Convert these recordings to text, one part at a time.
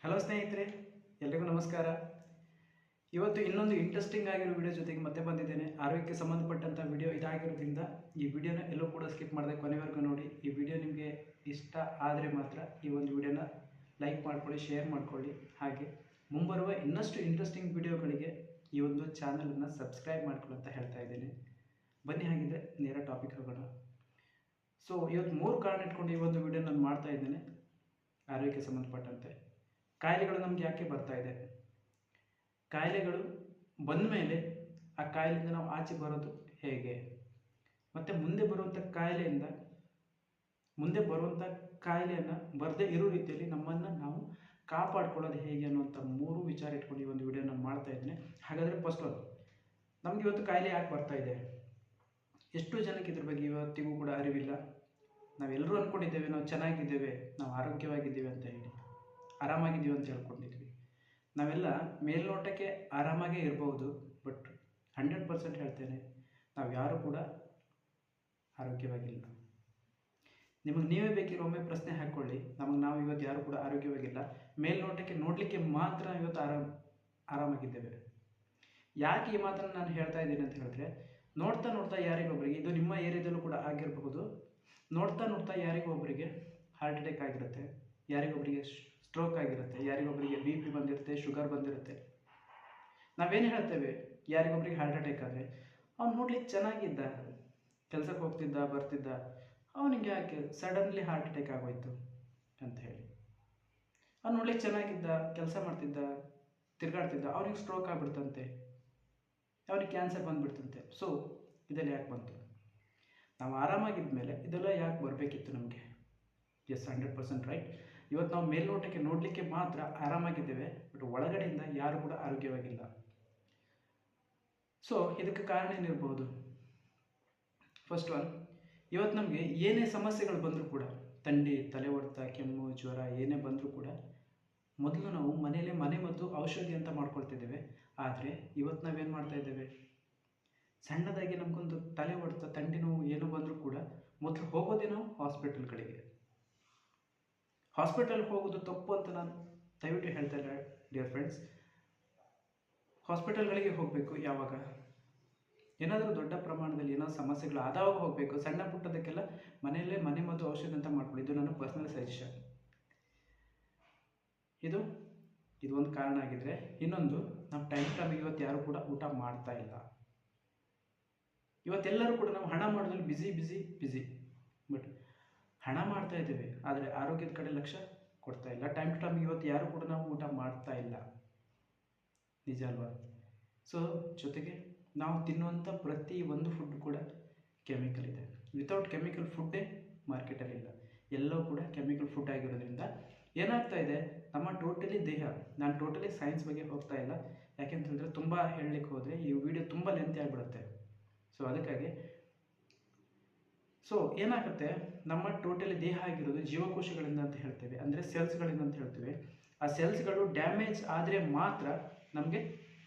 Hello ಸ್ನೇಹಿತರೆ, ಎಲ್ರಿಗೂ ನಮಸ್ಕಾರ. ಇವತ್ತು ಇನ್ನೊಂದು ಇಂಟ್ರೆಸ್ಟಿಂಗ್ ಆಗಿರೋ ವಿಡಿಯೋ ಜೊತೆಗೆ ಮತ್ತೆ ಬಂದಿದ್ದೇನೆ. ಆರೋಗ್ಯಕ್ಕೆ ಸಂಬಂಧಪಟ್ಟಂಥ ವಿಡಿಯೋ ಇದಾಗಿರೋದ್ರಿಂದ ಈ ವಿಡಿಯೋನ ಎಲ್ಲೂ ಕೂಡ ಸ್ಕಿಪ್ ಮಾಡದೆ ಕೊನೆವರೆಗೂ ನೋಡಿ. ಈ ವಿಡಿಯೋ ನಿಮಗೆ ಇಷ್ಟ ಆದರೆ ಮಾತ್ರ ಈ ಒಂದು ವಿಡಿಯೋನ ಲೈಕ್ ಮಾಡ್ಕೊಳ್ಳಿ, ಶೇರ್ ಮಾಡ್ಕೊಳ್ಳಿ. ಹಾಗೆ ಮುಂಬರುವ ಇನ್ನಷ್ಟು ಇಂಟ್ರೆಸ್ಟಿಂಗ್ ವಿಡಿಯೋಗಳಿಗೆ ಈ ಒಂದು ಚಾನಲನ್ನು ಸಬ್ಸ್ಕ್ರೈಬ್ ಮಾಡ್ಕೊಳ್ಳಿ ಅಂತ ಹೇಳ್ತಾ ಇದ್ದೇನೆ. ಬನ್ನಿ, ಹಾಗಿದ್ರೆ ನೇರ ಟಾಪಿಕ್ ಹೋಗೋಣ. ಸೊ ಇವತ್ತು 3 ಕಾರಣ ಇಟ್ಕೊಂಡು ಈ ಒಂದು ವಿಡಿಯೋ ನಾನು ಮಾಡ್ತಾ ಇದ್ದೇನೆ. ಆರೋಗ್ಯಕ್ಕೆ ಸಂಬಂಧಪಟ್ಟಂತೆ ಕಾಯಿಲೆಗಳು ನಮ್ಗೆ ಯಾಕೆ ಬರ್ತಾ ಇದೆ, ಕಾಯಿಲೆಗಳು ಬಂದ ಮೇಲೆ ಆ ಕಾಯಿಲೆಯಿಂದ ನಾವು ಆಚೆ ಬರೋದು ಹೇಗೆ, ಮತ್ತು ಮುಂದೆ ಬರುವಂಥ ಕಾಯಿಲೆಯನ್ನು ಬರದೇ ಇರೋ ರೀತಿಯಲ್ಲಿ ನಮ್ಮನ್ನು ನಾವು ಕಾಪಾಡ್ಕೊಳ್ಳೋದು ಹೇಗೆ ಅನ್ನುವಂಥ 3 ವಿಚಾರ ಇಟ್ಕೊಂಡು ಈ ಒಂದು ವಿಡಿಯೋ ನಾನು ಮಾಡ್ತಾ ಇದ್ದೇನೆ. ಹಾಗಾದರೆ ಫಸ್ಟ್ ಒಂದು, ನಮ್ಗೆ ಇವತ್ತು ಕಾಯಿಲೆ ಯಾಕೆ ಬರ್ತಾ ಇದೆ? ಎಷ್ಟು ಜನಕ್ಕೆ ಇದ್ರ ಬಗ್ಗೆ ಇವತ್ತಿಗೂ ಕೂಡ ಅರಿವಿಲ್ಲ. ನಾವೆಲ್ಲರೂ ಅಂದ್ಕೊಂಡಿದ್ದೇವೆ ನಾವು ಚೆನ್ನಾಗಿದ್ದೇವೆ, ನಾವು ಆರೋಗ್ಯವಾಗಿದ್ದೇವೆ ಅಂತ ಹೇಳಿ, ಆರಾಮಾಗಿದ್ದೀವಿ ಅಂತ ಹೇಳ್ಕೊಂಡಿದ್ವಿ. ನಾವೆಲ್ಲ ಮೇಲ್ನೋಟಕ್ಕೆ ಆರಾಮಾಗೇ ಇರಬಹುದು, ಬಟ್ 100% ಹೇಳ್ತೇನೆ, ನಾವು ಯಾರೂ ಕೂಡ ಆರೋಗ್ಯವಾಗಿಲ್ಲ. ನಿಮಗೆ ನೀವೇ ಬೇಕಿರೋ ಒಮ್ಮೆ ಪ್ರಶ್ನೆ ಹಾಕ್ಕೊಳ್ಳಿ, ನಾವು ಇವತ್ತು ಯಾರೂ ಕೂಡ ಆರೋಗ್ಯವಾಗಿಲ್ಲ. ಮೇಲ್ನೋಟಕ್ಕೆ ನೋಡಲಿಕ್ಕೆ ಮಾತ್ರ ಇವತ್ತು ಆರಾಮಾಗಿದ್ದೇವೆ. ಯಾಕೆ ಈ ಮಾತನ್ನು ನಾನು ಹೇಳ್ತಾ ಇದ್ದೀನಿ ಅಂತ ಹೇಳಿದ್ರೆ, ನೋಡ್ತಾ ನೋಡ್ತಾ ಯಾರಿಗೊಬ್ಬರಿಗೆ, ಇದು ನಿಮ್ಮ ಏರಿಯಾದಲ್ಲೂ ಕೂಡ ಆಗಿರಬಹುದು, ನೋಡ್ತಾ ನೋಡ್ತಾ ಯಾರಿಗೊಬ್ಬರಿಗೆ ಹಾರ್ಟ್ ಅಟ್ಯಾಕ್ ಆಗಿರುತ್ತೆ, ಯಾರಿಗೊಬ್ಬರಿಗೆ ಸ್ಟ್ರೋಕ್ ಆಗಿರುತ್ತೆ, ಯಾರಿಗೊಬ್ಬರಿಗೆ BP ಬಂದಿರುತ್ತೆ, ಶುಗರ್ ಬಂದಿರುತ್ತೆ. ನಾವೇನು ಹೇಳ್ತೇವೆ, ಯಾರಿಗೊಬ್ಬರಿಗೆ ಹಾರ್ಟ್ ಅಟ್ಯಾಕ್ ಆದರೆ ಅವ್ನು ನೋಡ್ಲಿಕ್ಕೆ ಚೆನ್ನಾಗಿದ್ದ, ಕೆಲಸಕ್ಕೆ ಹೋಗ್ತಿದ್ದ ಬರ್ತಿದ್ದ, ಅವನಿಗೆ ಯಾಕೆ ಸಡನ್ಲಿ ಹಾರ್ಟ್ ಅಟ್ಯಾಕ್ ಆಗೋಯ್ತು ಅಂತ ಹೇಳಿ. ಅವ್ನು ನೋಡ್ಲಿಕ್ಕೆ ಚೆನ್ನಾಗಿದ್ದ, ಕೆಲಸ ಮಾಡ್ತಿದ್ದ, ತಿರುಗಾಡ್ತಿದ್ದ, ಅವನಿಗೆ ಸ್ಟ್ರೋಕ್ ಆಗಿಬಿಡ್ತಂತೆ, ಅವನಿಗೆ ಕ್ಯಾನ್ಸರ್ ಬಂದುಬಿಡ್ತಂತೆ. ಸೊ ಇದೆಲ್ಲ ಯಾಕೆ ಬಂತು? ನಾವು ಆರಾಮಾಗಿದ್ದ ಮೇಲೆ ಇದೆಲ್ಲ ಯಾಕೆ ಬರಬೇಕಿತ್ತು ನಮಗೆ? Yes, 100% right. ಇವತ್ತು ನಾವು ಮೇಲ್ನೋಟಕ್ಕೆ ನೋಡಲಿಕ್ಕೆ ಮಾತ್ರ ಆರಾಮಾಗಿದ್ದೇವೆ, ಬಟ್ ಒಳಗಡೆಯಿಂದ ಯಾರು ಕೂಡ ಆರೋಗ್ಯವಾಗಿಲ್ಲ. ಸೊ ಇದಕ್ಕೆ ಕಾರಣ ಏನಿರ್ಬೋದು? ಫಸ್ಟ್ ಒನ್, ಇವತ್ತು ನಮಗೆ ಏನೇ ಸಮಸ್ಯೆಗಳು ಬಂದರೂ ಕೂಡ, ಥಂಡಿ, ತಲೆ ಹೊಡೆತ, ಕೆಮ್ಮು, ಜ್ವರ ಏನೇ ಬಂದರೂ ಕೂಡ ಮೊದಲು ನಾವು ಮನೆಯಲ್ಲೇ ಮನೆಮದ್ದು ಔಷಧಿ ಅಂತ ಮಾಡ್ಕೊಳ್ತಿದ್ದೇವೆ. ಆದರೆ ಇವತ್ತು ನಾವೇನು ಮಾಡ್ತಾ ಇದ್ದೇವೆ, ಸಣ್ಣದಾಗಿ ನಮಗೊಂದು ತಲೆ ಹೊಡೆತ, ಥಂಡಿ ನೋವು ಏನೋ ಬಂದರೂ ಕೂಡ ಮೊದಲು ಹೋಗೋದೇ ನಾವು ಹಾಸ್ಪಿಟಲ್ಗಳಿಗೆ. ಹಾಸ್ಪಿಟಲ್ಗೆ ಹೋಗೋದು ತಪ್ಪು ಅಂತ ನಾನು ದಯವಿಟ್ಟು ಹೇಳ್ತಾ ಇಲ್ಲ ಡಿಯರ್ ಫ್ರೆಂಡ್ಸ್. ಹಾಸ್ಪಿಟಲ್ಗಳಿಗೆ ಹೋಗಬೇಕು ಯಾವಾಗ? ಏನಾದರೂ ದೊಡ್ಡ ಪ್ರಮಾಣದಲ್ಲಿ ಏನೋ ಸಮಸ್ಯೆಗಳು ಆದಾಗ ಹೋಗಬೇಕು. ಸಣ್ಣ ಪುಟ್ಟದಕ್ಕೆಲ್ಲ ಮನೆಯಲ್ಲೇ ಮನೆಮದ್ದು ಔಷಧಿ ಅಂತ ಮಾಡ್ಕೊಳ್ಳಿ. ಇದು ನನ್ನ ಪರ್ಸನಲ್ ಸಜೆಷನ್. ಇದು ಒಂದು ಕಾರಣ ಆಗಿದ್ರೆ, ಇನ್ನೊಂದು, ನಾವು ಟೈಮಿಗೆ ಇವತ್ತು ಯಾರು ಕೂಡ ಊಟ ಮಾಡ್ತಾ ಇಲ್ಲ. ಇವತ್ತೆಲ್ಲರೂ ಕೂಡ ನಾವು ಹಣ ಮಾಡೋದ್ರಲ್ಲಿ ಬಿಸಿ, ಬಟ್ ಹಣ ಮಾಡ್ತಾ ಇದ್ದೇವೆ, ಆದರೆ ಆರೋಗ್ಯದ ಕಡೆ ಲಕ್ಷ್ಯ ಕೊಡ್ತಾ ಇಲ್ಲ. ಟೈಮಿಗೆ ಇವತ್ತು ಯಾರು ಕೂಡ ನಾವು ಊಟ ಮಾಡ್ತಾ ಇಲ್ಲ, ನಿಜ ಅಲ್ವಾ? ಸೊ ಜೊತೆಗೆ ನಾವು ತಿನ್ನುವಂಥ ಪ್ರತಿ ಒಂದು ಫುಡ್ ಕೂಡ ಕೆಮಿಕಲ್ ಇದೆ. ವಿತೌಟ್ ಕೆಮಿಕಲ್ ಫುಡ್ಡೇ ಮಾರ್ಕೆಟಲ್ಲಿ ಇಲ್ಲ, ಎಲ್ಲವೂ ಕೂಡ ಕೆಮಿಕಲ್ ಫುಡ್ ಆಗಿರೋದ್ರಿಂದ ಏನಾಗ್ತಾ ಇದೆ, ನಮ್ಮ ಟೋಟಲಿ ದೇಹ, ನಾನು ಟೋಟಲಿ ಸೈನ್ಸ್ ಬಗ್ಗೆ ಹೋಗ್ತಾ ಇಲ್ಲ, ಯಾಕೆಂತಂದರೆ ತುಂಬ ಹೇಳಲಿಕ್ಕೆ ಹೋದರೆ ಈ ವಿಡಿಯೋ ತುಂಬ ಲೆಂತಿ ಆಗಿಬಿಡುತ್ತೆ. ಸೊ ಅದಕ್ಕಾಗಿ ಏನಾಗುತ್ತೆ, ನಮ್ಮ ಟೋಟಲಿ ದೇಹ ಆಗಿರೋದು ಜೀವಕೋಶಗಳಿಂದ ಅಂತ ಹೇಳ್ತೇವೆ, ಅಂದರೆ ಸೆಲ್ಸ್ಗಳಿಂದ ಅಂತ ಹೇಳ್ತೇವೆ. ಆ ಸೆಲ್ಸ್ಗಳು ಡ್ಯಾಮೇಜ್ ಆದರೆ ಮಾತ್ರ ನಮಗೆ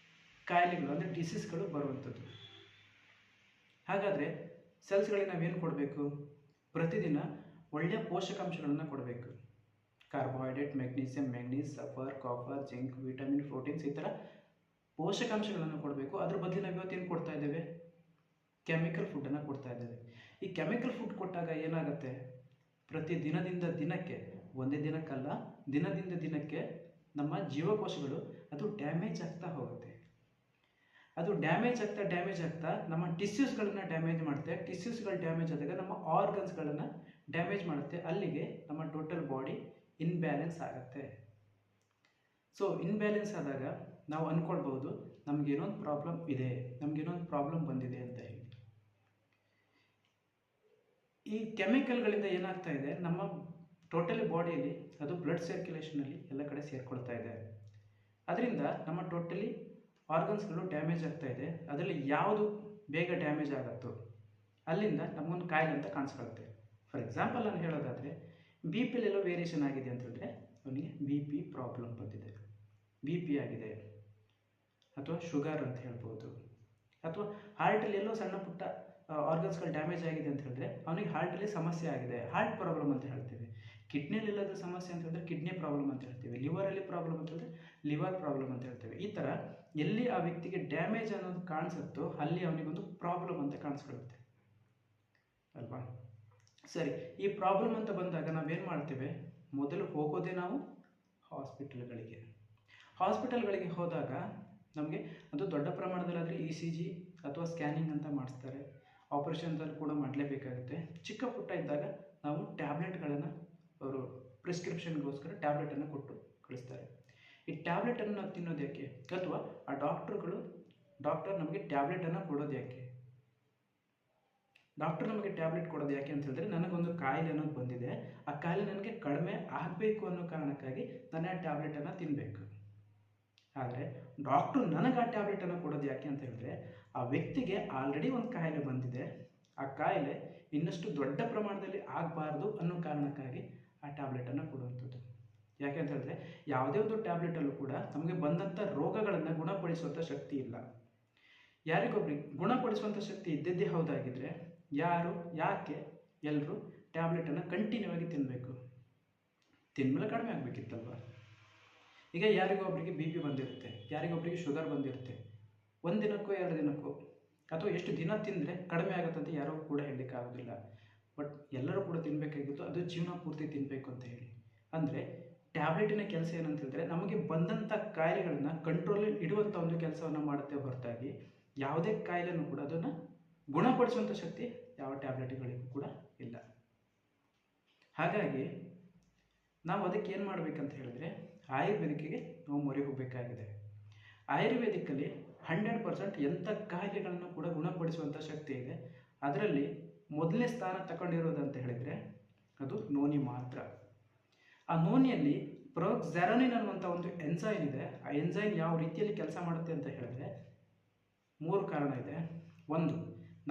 ಕಾಯಿಲೆಗಳು, ಅಂದರೆ ಡಿಸೀಸ್ಗಳು ಬರುವಂಥದ್ದು. ಹಾಗಾದರೆ ಸೆಲ್ಸ್ಗಳಿಗೆ ನಾವೇನು ಕೊಡಬೇಕು? ಪ್ರತಿದಿನ ಒಳ್ಳೆಯ ಪೋಷಕಾಂಶಗಳನ್ನು ಕೊಡಬೇಕು. Carbohydrate, magnesium, manganese, sulphur, copper, zinc, vitamin, proteins, ಈ ಥರ ಪೋಷಕಾಂಶಗಳನ್ನು ಕೊಡಬೇಕು. ಅದ್ರ ಬದಲು ನಾವು ಇವತ್ತೇನು ಕೊಡ್ತಾ ಇದ್ದೇವೆ? ಕೆಮಿಕಲ್ ಫುಡ್ಡನ್ನು ಕೊಡ್ತಾ ಇದ್ದೇವೆ. ಈ ಕೆಮಿಕಲ್ ಫುಡ್ ಕೊಟ್ಟಾಗ ಏನಾಗುತ್ತೆ, ಪ್ರತಿ ದಿನದಿಂದ ದಿನಕ್ಕೆ, ಒಂದೇ ದಿನಕ್ಕಲ್ಲ, ದಿನದಿಂದ ದಿನಕ್ಕೆ ನಮ್ಮ ಜೀವಕೋಶಗಳು ಅದು ಡ್ಯಾಮೇಜ್ ಆಗ್ತಾ ಹೋಗುತ್ತೆ. ಅದು ಡ್ಯಾಮೇಜ್ ಆಗ್ತಾ ನಮ್ಮ ಟಿಶ್ಯೂಸ್ಗಳನ್ನು ಡ್ಯಾಮೇಜ್ ಮಾಡುತ್ತೆ. ಟಿಶ್ಯೂಸ್ಗಳು ಡ್ಯಾಮೇಜ್ ಆದಾಗ ನಮ್ಮ ಆರ್ಗನ್ಸ್ಗಳನ್ನು ಡ್ಯಾಮೇಜ್ ಮಾಡುತ್ತೆ. ಅಲ್ಲಿಗೆ ನಮ್ಮ ಟೋಟಲ್ ಬಾಡಿ ಇನ್ಬ್ಯಾಲೆನ್ಸ್ ಆಗುತ್ತೆ. ಸೊ ಇನ್ಬ್ಯಾಲೆನ್ಸ್ ಆದಾಗ ನಾವು ಅಂದ್ಕೊಳ್ಬೋದು, ನಮಗೇನೊಂದು ಪ್ರಾಬ್ಲಮ್ ಇದೆ, ನಮಗೇನೊಂದು ಪ್ರಾಬ್ಲಮ್ ಬಂದಿದೆ ಅಂತ ಹೇಳಿ. ಈ ಕೆಮಿಕಲ್ಗಳಿಂದ ಏನಾಗ್ತಾ ಇದೆ, ನಮ್ಮ ಟೋಟಲಿ ಬಾಡಿಯಲ್ಲಿ ಅದು ಬ್ಲಡ್ ಸರ್ಕ್ಯುಲೇಷನಲ್ಲಿ ಎಲ್ಲ ಕಡೆ ಸೇರ್ಕೊಳ್ತಾ ಇದೆ. ಅದರಿಂದ ನಮ್ಮ ಟೋಟಲಿ ಆರ್ಗನ್ಸ್ಗಳು ಡ್ಯಾಮೇಜ್ ಆಗ್ತಾ ಇದೆ. ಅದರಲ್ಲಿ ಯಾವುದು ಬೇಗ ಡ್ಯಾಮೇಜ್ ಆಗುತ್ತೋ ಅಲ್ಲಿಂದ ನಮಗೊಂದು ಕಾಯಿಲೆ ಅಂತ ಕಾಣಿಸ್ಕೊಳುತ್ತೆ. ಫಾರ್ ಎಕ್ಸಾಂಪಲ್ ನಾನು ಹೇಳೋದಾದರೆ, BPಲೆಲ್ಲೋ ವೇರಿಯೇಷನ್ ಆಗಿದೆ ಅಂತ ಹೇಳಿದ್ರೆ ಅವನಿಗೆ BP ಪ್ರಾಬ್ಲಮ್ ಬಂದಿದೆ, BP ಆಗಿದೆ, ಅಥವಾ ಶುಗರ್ ಅಂತ ಹೇಳ್ಬೋದು, ಅಥವಾ ಹಾರ್ಟಲ್ಲಿ ಎಲ್ಲೋ ಸಣ್ಣ ಪುಟ್ಟ ಆರ್ಗನ್ಸ್ಗಳು ಡ್ಯಾಮೇಜ್ ಆಗಿದೆ ಅಂತ ಹೇಳಿದ್ರೆ ಅವನಿಗೆ ಹಾರ್ಟಲ್ಲಿ ಸಮಸ್ಯೆ ಆಗಿದೆ, ಹಾರ್ಟ್ ಪ್ರಾಬ್ಲಮ್ ಅಂತ ಹೇಳ್ತೀವಿ. ಕಿಡ್ನಿಯಲ್ಲಿ ಇಲ್ಲದ ಸಮಸ್ಯೆ ಅಂತಂದರೆ ಕಿಡ್ನಿ ಪ್ರಾಬ್ಲಮ್ ಅಂತ ಹೇಳ್ತೀವಿ, ಲಿವರಲ್ಲಿ ಪ್ರಾಬ್ಲಮ್ ಅಂತಂದರೆ ಲಿವರ್ ಪ್ರಾಬ್ಲಮ್ ಅಂತ ಹೇಳ್ತೇವೆ. ಈ ಥರ ಎಲ್ಲಿ ಆ ವ್ಯಕ್ತಿಗೆ ಡ್ಯಾಮೇಜ್ ಅನ್ನೋದು ಕಾಣಿಸುತ್ತೋ ಅಲ್ಲಿ ಅವನಿಗೊಂದು ಪ್ರಾಬ್ಲಮ್ ಅಂತ ಕಾಣಿಸ್ಕೊಳ್ಳುತ್ತೆ ಅಲ್ವಾ. ಸರಿ, ಈ ಪ್ರಾಬ್ಲಮ್ ಅಂತ ಬಂದಾಗ ನಾವೇನು ಮಾಡ್ತೇವೆ, ಮೊದಲು ಹೋಗೋದೇ ನಾವು ಹಾಸ್ಪಿಟಲ್ಗಳಿಗೆ. ಹಾಸ್ಪಿಟಲ್ಗಳಿಗೆ ಹೋದಾಗ ನಮಗೆ ಅದು ದೊಡ್ಡ ಪ್ರಮಾಣದಲ್ಲಾದರೆ ECG ಅಥವಾ ಸ್ಕ್ಯಾನಿಂಗ್ ಅಂತ ಮಾಡಿಸ್ತಾರೆ, ಆಪರೇಷನ್ದಲ್ಲಿ ಕೂಡ ಮಾಡಲೇಬೇಕಾಗುತ್ತೆ. ಚಿಕ್ಕ ಪುಟ್ಟ ಇದ್ದಾಗ ನಾವು ಟ್ಯಾಬ್ಲೆಟ್ಗಳನ್ನು ಅವರು ಪ್ರಿಸ್ಕ್ರಿಪ್ಷನ್ಗೋಸ್ಕರ ಟ್ಯಾಬ್ಲೆಟನ್ನು ಕೊಟ್ಟು ಕಳಿಸ್ತಾರೆ. ಈ ಟ್ಯಾಬ್ಲೆಟನ್ನು ನಾವು ತಿನ್ನೋದು ಯಾಕೆ, ಅಥವಾ ಆ ಡಾಕ್ಟರ್ ನಮಗೆ ಟ್ಯಾಬ್ಲೆಟನ್ನು ಕೊಡೋದು ಯಾಕೆ? ಡಾಕ್ಟರ್ ನಮಗೆ ಟ್ಯಾಬ್ಲೆಟ್ ಕೊಡೋದು ಯಾಕೆ ಅಂತ ಹೇಳಿದ್ರೆ, ನನಗೊಂದು ಕಾಯಿಲೆ ಅನ್ನೋದು ಬಂದಿದೆ, ಆ ಕಾಯಿಲೆ ನನಗೆ ಕಡಿಮೆ ಆಗಬೇಕು ಅನ್ನೋ ಕಾರಣಕ್ಕಾಗಿ ನಾನು ಆ ಟ್ಯಾಬ್ಲೆಟನ್ನು ತಿನ್ನಬೇಕು. ಆದರೆ ಡಾಕ್ಟ್ರು ನನಗೆ ಆ ಟ್ಯಾಬ್ಲೆಟನ್ನು ಕೊಡೋದು ಯಾಕೆ ಅಂತ ಹೇಳಿದ್ರೆ, ಆ ವ್ಯಕ್ತಿಗೆ ಆಲ್ರೆಡಿ ಒಂದು ಕಾಯಿಲೆ ಬಂದಿದೆ, ಆ ಕಾಯಿಲೆ ಇನ್ನಷ್ಟು ದೊಡ್ಡ ಪ್ರಮಾಣದಲ್ಲಿ ಆಗಬಾರ್ದು ಅನ್ನೋ ಕಾರಣಕ್ಕಾಗಿ ಆ ಟ್ಯಾಬ್ಲೆಟನ್ನು ಕೊಡುವಂಥದ್ದು. ಯಾಕೆ ಅಂತ ಹೇಳಿದ್ರೆ, ಯಾವುದೇ ಒಂದು ಟ್ಯಾಬ್ಲೆಟಲ್ಲೂ ಕೂಡ ನಮಗೆ ಬಂದಂಥ ರೋಗಗಳನ್ನು ಗುಣಪಡಿಸುವಂಥ ಶಕ್ತಿ ಇಲ್ಲ. ಯಾರಿಗೊಬ್ಬರಿಗೆ ಗುಣಪಡಿಸುವಂಥ ಶಕ್ತಿ ಇದ್ದಿದ್ದೇ ಹೌದಾಗಿದ್ದರೆ ಯಾಕೆ ಎಲ್ಲರೂ ಟ್ಯಾಬ್ಲೆಟನ್ನು ಕಂಟಿನ್ಯೂ ಆಗಿ ತಿನ್ನಬೇಕು? ತಿನ್ಮೇಲೆ ಕಡಿಮೆ ಆಗಬೇಕಿತ್ತಲ್ವ. ಈಗ ಯಾರಿಗೊಬ್ಬರಿಗೆ BP ಬಂದಿರುತ್ತೆ, ಯಾರಿಗೊಬ್ಬರಿಗೆ ಶುಗರ್ ಬಂದಿರುತ್ತೆ, ಒಂದು ದಿನಕ್ಕೋ 2 ದಿನಕ್ಕೋ ಅಥವಾ ಎಷ್ಟು ದಿನ ತಿಂದರೆ ಕಡಿಮೆ ಆಗುತ್ತಂತ ಯಾರೂ ಕೂಡ ಹೇಳಲಿಕ್ಕಾಗೋದಿಲ್ಲ. ಬಟ್ ಎಲ್ಲರೂ ಕೂಡ ತಿನ್ನಬೇಕಾಗಿತ್ತು, ಅದು ಜೀವನ ಪೂರ್ತಿ ತಿನ್ನಬೇಕು ಅಂತ ಹೇಳಿ. ಅಂದರೆ ಟ್ಯಾಬ್ಲೆಟಿನ ಕೆಲಸ ಏನಂತ ಹೇಳಿದ್ರೆ, ನಮಗೆ ಬಂದಂಥ ಕಾಯಿಲೆಗಳನ್ನು ಕಂಟ್ರೋಲಲ್ಲಿ ಇಡುವಂಥ ಒಂದು ಕೆಲಸವನ್ನು ಮಾಡುತ್ತೆ ಹೊರತಾಗಿ ಯಾವುದೇ ಕಾಯಿಲೆನೂ ಕೂಡ ಅದನ್ನು ಗುಣಪಡಿಸುವಂಥ ಶಕ್ತಿ ಯಾವ ಟ್ಯಾಬ್ಲೆಟ್ಗಳಿಗೂ ಕೂಡ ಇಲ್ಲ. ಹಾಗಾಗಿ ನಾವು ಅದಕ್ಕೆ ಏನು ಮಾಡಬೇಕಂತ ಹೇಳಿದ್ರೆ, ಆಯುರ್ವೇದಿಕ್ಕಿಗೆ ನಾವು ಮೊರೆ ಹೋಗಬೇಕಾಗಿದೆ. ಆಯುರ್ವೇದಿಕ್ಕಲ್ಲಿ 100% ಎಂಥ ಕಾಯಿಲೆಗಳನ್ನು ಕೂಡ ಗುಣಪಡಿಸುವಂಥ ಶಕ್ತಿ ಇದೆ. ಅದರಲ್ಲಿ ಮೊದಲನೇ ಸ್ಥಾನ ತಗೊಂಡಿರೋದಂತ ಹೇಳಿದರೆ ಅದು ನೋನಿ ಮಾತ್ರ. ಆ ನೋನಿಯಲ್ಲಿ ಪ್ರೋಕ್ಸಾರನಿನ್ ಅನ್ನುವಂಥ ಒಂದು ಎನ್ಸೈಮ್ ಇದೆ. ಆ ಎನ್ಸೈಮ್ ಯಾವ ರೀತಿಯಲ್ಲಿ ಕೆಲಸ ಮಾಡುತ್ತೆ ಅಂತ ಹೇಳಿದ್ರೆ 3 ಕಾರಣ ಇದೆ. ಒಂದು,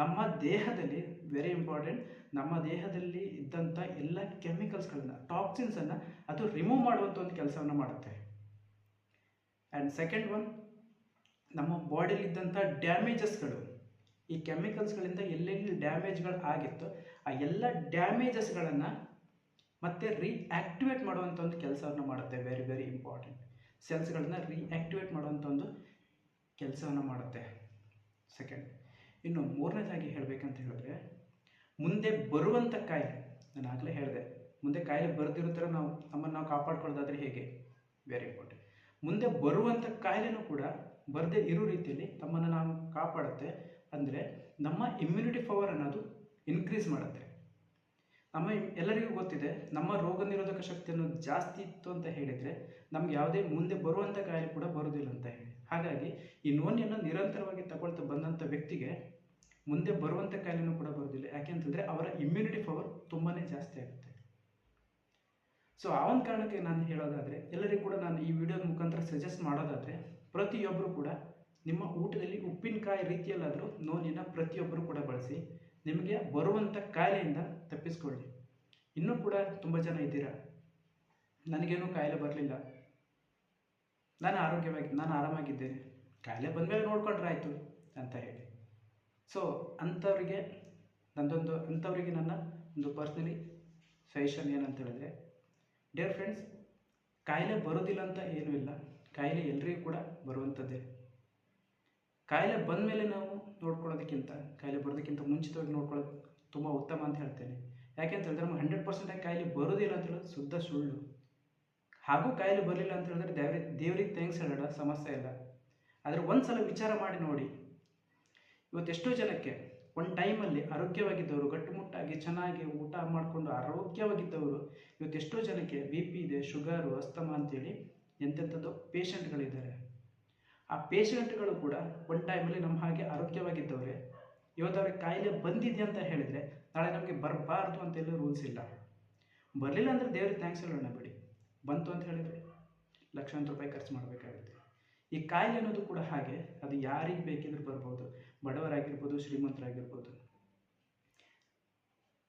ನಮ್ಮ ದೇಹದಲ್ಲಿ ವೆರಿ ಇಂಪಾರ್ಟೆಂಟ್, ನಮ್ಮ ದೇಹದಲ್ಲಿ ಇದ್ದಂಥ ಎಲ್ಲ ಕೆಮಿಕಲ್ಸ್ಗಳನ್ನು, ಟಾಕ್ಸಿನ್ಸನ್ನು ಅದು ರಿಮೂವ್ ಮಾಡುವಂಥ ಒಂದು ಕೆಲಸವನ್ನು ಮಾಡುತ್ತೆ. ಆ್ಯಂಡ್ ಸೆಕೆಂಡ್ ಒನ್, ನಮ್ಮ ಬಾಡಿಲಿದ್ದಂಥ ಡ್ಯಾಮೇಜಸ್ಗಳು, ಈ ಕೆಮಿಕಲ್ಸ್ಗಳಿಂದ ಎಲ್ಲೆಲ್ಲಿ ಡ್ಯಾಮೇಜ್ಗಳು ಆಗಿತ್ತು ಆ ಎಲ್ಲ ಡ್ಯಾಮೇಜಸ್ಗಳನ್ನು ಮತ್ತೆ ರೀಆಕ್ಟಿವೇಟ್ ಮಾಡುವಂಥ ಒಂದು ಕೆಲಸವನ್ನು ಮಾಡುತ್ತೆ. ವೆರಿ ವೆರಿ ಇಂಪಾರ್ಟೆಂಟ್, ಸೆಲ್ಸ್ಗಳನ್ನು ರೀಆಕ್ಟಿವೇಟ್ ಮಾಡುವಂಥ ಒಂದು ಕೆಲಸವನ್ನು ಮಾಡುತ್ತೆ. ಸೆಕೆಂಡ್, ಇನ್ನು ಮೂರನೇದಾಗಿ ಹೇಳಬೇಕಂತ ಹೇಳಿದ್ರೆ, ಮುಂದೆ ಬರುವಂಥ ಕಾಯಿಲೆ, ನಾನು ಆಗಲೇ ಹೇಳಿದೆ, ಮುಂದೆ ಕಾಯಿಲೆ ಬರೆದಿರೋ ನಾವು ನಮ್ಮನ್ನು ಕಾಪಾಡ್ಕೊಳ್ಳೋದಾದರೆ ಹೇಗೆ, ವೆರಿ ಇಂಪಾರ್ಟೆಂಟ್. ಮುಂದೆ ಬರುವಂಥ ಕಾಯಿಲೆನೂ ಕೂಡ ಬರದೇ ಇರೋ ರೀತಿಯಲ್ಲಿ ನಮ್ಮನ್ನು ನಾವು ಕಾಪಾಡುತ್ತೆ. ಅಂದರೆ ನಮ್ಮ ಇಮ್ಯುನಿಟಿ ಪವರ್ ಅನ್ನೋದು ಇನ್ಕ್ರೀಸ್ ಮಾಡುತ್ತೆ. ಎಲ್ಲರಿಗೂ ಗೊತ್ತಿದೆ, ನಮ್ಮ ರೋಗ ನಿರೋಧಕ ಶಕ್ತಿಯನ್ನು ಜಾಸ್ತಿ ಇತ್ತು ಅಂತ ಹೇಳಿದರೆ ನಮ್ಗೆ ಯಾವುದೇ ಮುಂದೆ ಬರುವಂಥ ಕಾಯಿಲೆ ಕೂಡ ಬರೋದಿಲ್ಲ ಅಂತ ಹೇಳಿ. ಹಾಗಾಗಿ ಈ ನೋನಿಯನ್ನು ನಿರಂತರವಾಗಿ ತಗೊಳ್ತಾ ಬಂದಂಥ ವ್ಯಕ್ತಿಗೆ ಮುಂದೆ ಬರುವಂಥ ಕಾಯಿಲೆನೂ ಕೂಡ ಬರೋದಿಲ್ಲ. ಯಾಕೆಂತಂದರೆ ಅವರ ಇಮ್ಯುನಿಟಿ ಪವರ್ ತುಂಬಾ ಜಾಸ್ತಿ ಆಗುತ್ತೆ. ಸೊ ಆ ಒಂದು ಕಾರಣಕ್ಕೆ ನಾನು ಹೇಳೋದಾದರೆ, ಎಲ್ಲರಿಗೂ ಕೂಡ ನಾನು ಈ ವಿಡಿಯೋದ ಮುಖಾಂತರ ಸಜೆಸ್ಟ್ ಮಾಡೋದಾದರೆ, ಪ್ರತಿಯೊಬ್ಬರು ಕೂಡ ನಿಮ್ಮ ಊಟದಲ್ಲಿ ಉಪ್ಪಿನಕಾಯಿ ರೀತಿಯಲ್ಲಾದರೂ ನೋನಿನ ಪ್ರತಿಯೊಬ್ಬರು ಕೂಡ ಬಳಸಿ, ನಿಮಗೆ ಬರುವಂಥ ಕಾಯಿಲೆಯಿಂದ ತಪ್ಪಿಸ್ಕೊಳ್ಳಿ. ಇನ್ನೂ ಕೂಡ ತುಂಬ ಜನ ಇದ್ದೀರಾ, ನನಗೇನೂ ಕಾಯಿಲೆ ಬರಲಿಲ್ಲ, ನಾನು ಆರಾಮಾಗಿದ್ದೇನೆ, ಕಾಯಿಲೆ ಬಂದಮೇಲೆ ನೋಡ್ಕೊಂಡ್ರೆ ಆಯಿತು ಅಂತ ಹೇಳಿ. ಸೊ ಅಂಥವ್ರಿಗೆ ನನ್ನ ಒಂದು ಪರ್ಸ್ನಲಿ ಸಜೆಷನ್ ಏನಂತ ಹೇಳಿದ್ರೆ, ಡಿಯರ್ ಫ್ರೆಂಡ್ಸ್, ಕಾಯಿಲೆ ಬರೋದಿಲ್ಲ ಅಂತ ಏನೂ ಇಲ್ಲ, ಕಾಯಿಲೆ ಎಲ್ರಿಗೂ ಕೂಡ ಬರುವಂಥದ್ದೇ. ಕಾಯಿಲೆ ಬಂದ ಮೇಲೆ ನಾವು ನೋಡ್ಕೊಳ್ಳೋದಕ್ಕಿಂತ, ಕಾಯಿಲೆ ಬರೋದಕ್ಕಿಂತ ಮುಂಚಿತವಾಗಿ ನೋಡ್ಕೊಳ್ಳೋದು ತುಂಬ ಉತ್ತಮ ಅಂತ ಹೇಳ್ತೇನೆ. ಯಾಕೆಂತ ಹೇಳಿದ್ರೆ, ನಮ್ಗೆ 100% ಕಾಯಿಲೆ ಬರೋದಿಲ್ಲ ಅಂತ ಹೇಳೋದು ಶುದ್ಧ ಸುಳ್ಳು. ಹಾಗೂ ಕಾಯಿಲೆ ಬರಲಿಲ್ಲ ಅಂತ ಹೇಳಿದ್ರೆ ದೇವ್ರಿಗೆ ಥ್ಯಾಂಕ್ಸ್ ಹೇಳೋಣ, ಸಮಸ್ಯೆ ಇಲ್ಲ. ಆದರೆ ಒಂದು ಸಲ ವಿಚಾರ ಮಾಡಿ ನೋಡಿ, ಇವತ್ತೆಷ್ಟೋ ಜನಕ್ಕೆ ಒಂದು ಟೈಮಲ್ಲಿ ಆರೋಗ್ಯವಾಗಿದ್ದವರು, ಗಟ್ಟುಮುಟ್ಟಾಗಿ ಚೆನ್ನಾಗಿ ಊಟ ಮಾಡಿಕೊಂಡು ಆರೋಗ್ಯವಾಗಿದ್ದವರು, ಇವತ್ತೆಷ್ಟೋ ಜನಕ್ಕೆ BP ಇದೆ, ಶುಗರು, ಅಸ್ತಮ ಅಂತೇಳಿ ಎಂತೆಂಥದ್ದು ಪೇಷಂಟ್ಗಳಿದ್ದಾರೆ. ಆ ಪೇಷಂಟ್ಗಳು ಕೂಡ ಒಂದು ಟೈಮಲ್ಲಿ ನಮ್ಮ ಹಾಗೆ ಆರೋಗ್ಯವಾಗಿದ್ದವ್ರೆ. ಇವತ್ತು ಅವ್ರಿಗೆ ಕಾಯಿಲೆ ಬಂದಿದೆ ಅಂತ ಹೇಳಿದರೆ ನಾಳೆ ನಮಗೆ ಬರಬಾರ್ದು ಅಂತೆಲ್ಲ ರೂಲ್ಸ್ ಇಲ್ಲ. ಬರಲಿಲ್ಲ ಅಂದರೆ ದೇವ್ರಿಗೆ ಥ್ಯಾಂಕ್ಸ್ ಹೇಳೋಣ ಬಿಡಿ, ಬಂತು ಅಂತ ಹೇಳಿದರೆ ಲಕ್ಷಾಂತರ ರೂಪಾಯಿ ಖರ್ಚು ಮಾಡಬೇಕಾಗುತ್ತೆ. ಈ ಕಾಯಿಲೆ ಅನ್ನೋದು ಕೂಡ ಹಾಗೆ, ಅದು ಯಾರಿಗೆ ಬೇಕಿದ್ರೂ ಬರ್ಬೋದು, ಬಡವರಾಗಿರ್ಬೋದು, ಶ್ರೀಮಂತರಾಗಿರ್ಬೋದು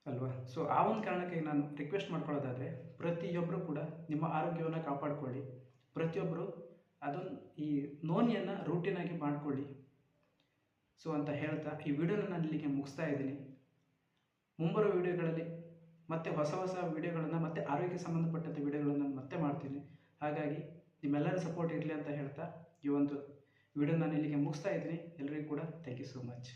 ಅಲ್ವಾ. ಸೊ ಆ ಒಂದು ಕಾರಣಕ್ಕೆ ನಾನು ರಿಕ್ವೆಸ್ಟ್ ಮಾಡ್ಕೊಳ್ಳೋದಾದರೆ, ಪ್ರತಿಯೊಬ್ಬರು ಕೂಡ ನಿಮ್ಮ ಆರೋಗ್ಯವನ್ನು ಕಾಪಾಡಿಕೊಳ್ಳಿ. ಪ್ರತಿಯೊಬ್ಬರು ಅದೊಂದು ಈ ನೋನಿಯನ್ನು ರೂಟೀನಾಗಿ ಮಾಡಿಕೊಳ್ಳಿ. ಸೊ ಅಂತ ಹೇಳ್ತಾ ಈ ವಿಡಿಯೋನ ನಾನು ಇಲ್ಲಿಗೆ ಮುಗಿಸ್ತಾ ಇದ್ದೀನಿ. ಮುಂಬರುವ ವಿಡಿಯೋಗಳಲ್ಲಿ ಮತ್ತು ಹೊಸ ಹೊಸ ವಿಡಿಯೋಗಳನ್ನು ಮತ್ತು ಆರೋಗ್ಯಕ್ಕೆ ಸಂಬಂಧಪಟ್ಟಂಥ ವಿಡಿಯೋಗಳನ್ನು ನಾನು ಮತ್ತೆ ಮಾಡ್ತೀನಿ. ಹಾಗಾಗಿ ನಿಮ್ಮೆಲ್ಲರ ಸಪೋರ್ಟ್ ಇರಲಿ ಅಂತ ಹೇಳ್ತಾ ಈ ಒಂದು ವಿಡಿಯೋ ನಾನು ಇಲ್ಲಿಗೆ ಮುಗಿಸ್ತಾ ಇದ್ದೀನಿ. ಎಲ್ಲರಿಗೂ ಕೂಡ ಥ್ಯಾಂಕ್ ಯು ಸೋ ಮಚ್.